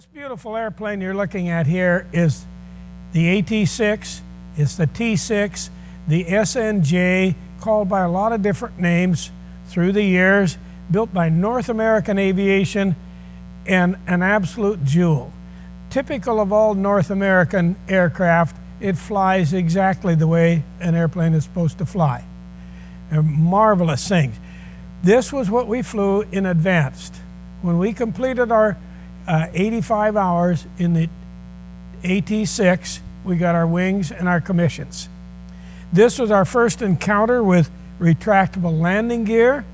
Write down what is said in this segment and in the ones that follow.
This beautiful airplane you're looking at here is the AT-6, it's the T-6, the SNJ, called by a lot of different names through the years, built by North American Aviation, and an absolute jewel. Typical of all North American aircraft, it flies exactly the way an airplane is supposed to fly. They're marvelous things. This was what we flew in advanced. When we completed our 85 hours in the AT-6, we got our wings and our commissions. This was our first encounter with retractable landing gear,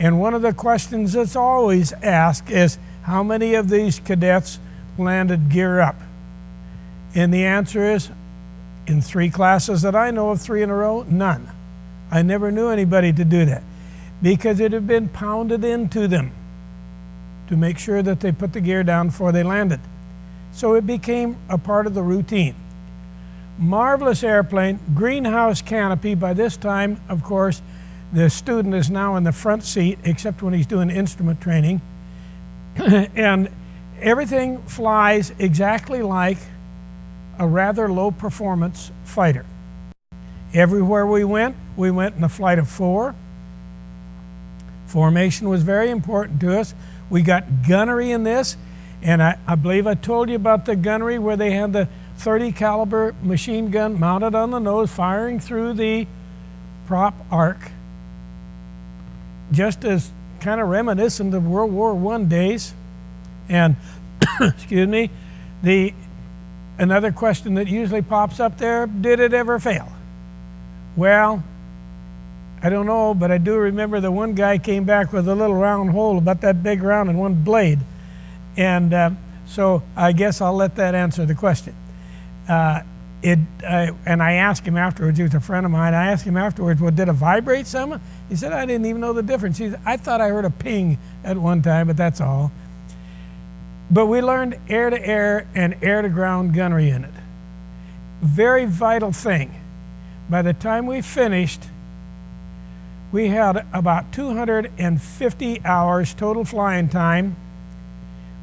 and one of the questions that's always asked is, how many of these cadets landed gear up? And the answer is, in 3 classes that I know of, 3 in a row, none. I never knew anybody to do that, because it had been pounded into them to make sure that they put the gear down before they landed. So it became a part of the routine. Marvelous airplane, greenhouse canopy. By this time, of course, the student is now in the front seat, except when he's doing instrument training. And everything flies exactly like a rather low performance fighter. Everywhere we went in a flight of 4. Formation was very important to us. We got gunnery in this, and I believe I told you about the gunnery where they had the 30 caliber machine gun mounted on the nose, firing through the prop arc, just as kind of reminiscent of World War I days. And excuse me, another question that usually pops up there, did it ever fail? Well, I don't know, but I do remember the one guy came back with a little round hole about that big round and one blade. And so I guess I'll let that answer the question. And I asked him afterwards, he was a friend of mine, I asked him afterwards, well, did it vibrate some? He said, I didn't even know the difference. He said, I thought I heard a ping at one time, but that's all. But we learned air-to-air and air-to-ground gunnery in it. Very vital thing. By the time we finished, we had about 250 hours total flying time.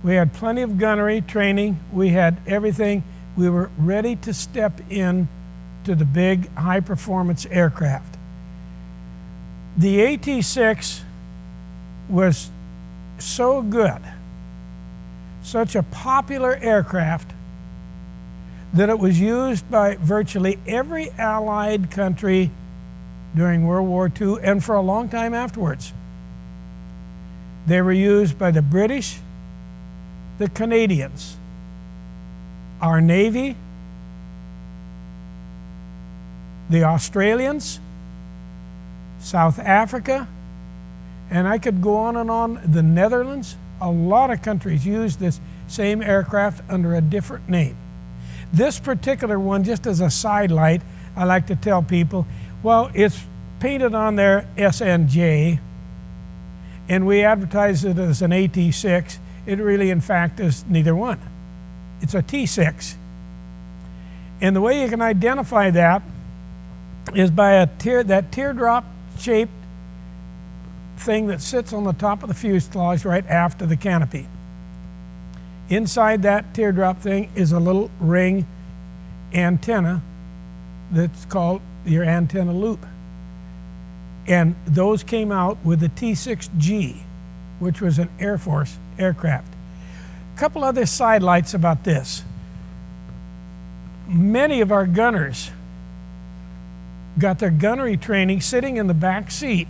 We had plenty of gunnery training. We had everything. We were ready to step in to the big high-performance aircraft. The AT-6 was so good, such a popular aircraft, that it was used by virtually every Allied country during World War II and for a long time afterwards. They were used by the British, the Canadians, our Navy, the Australians, South Africa, and I could go on and on, the Netherlands. A lot of countries use this same aircraft under a different name. This particular one, just as a sidelight, I like to tell people, well, it's painted on there SNJ, and we advertise it as an AT-6. It really, in fact, is neither one. It's a T-6. And the way you can identify that is by that teardrop-shaped thing that sits on the top of the fuselage right after the canopy. Inside that teardrop thing is a little ring antenna that's called your antenna loop. And those came out with the T-6G, which was an Air Force aircraft. A couple other sidelights about this. Many of our gunners got their gunnery training sitting in the back seat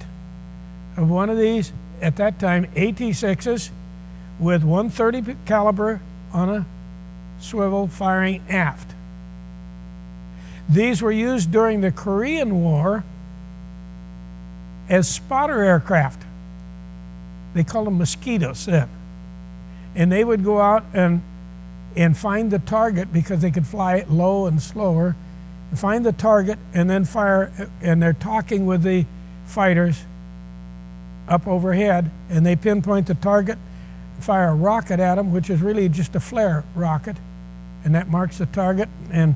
of one of these, at that time, AT-6s with 130 caliber on a swivel firing aft. These were used during the Korean War as spotter aircraft. They called them mosquitoes then. And they would go out and find the target, because they could fly low and slower, and find the target and then fire, and they're talking with the fighters up overhead, and they pinpoint the target, fire a rocket at them, which is really just a flare rocket, and that marks the target, and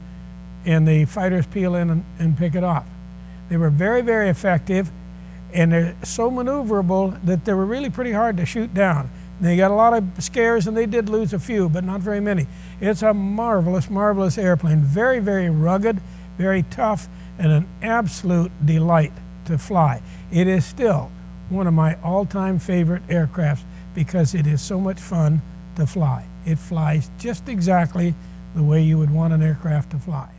the fighters peel in and pick it off. They were very, very effective, and they're so maneuverable that they were really pretty hard to shoot down. They got a lot of scares, and they did lose a few, but not very many. It's a marvelous, marvelous airplane. Very, very rugged, very tough, and an absolute delight to fly. It is still one of my all-time favorite aircrafts because it is so much fun to fly. It flies just exactly the way you would want an aircraft to fly.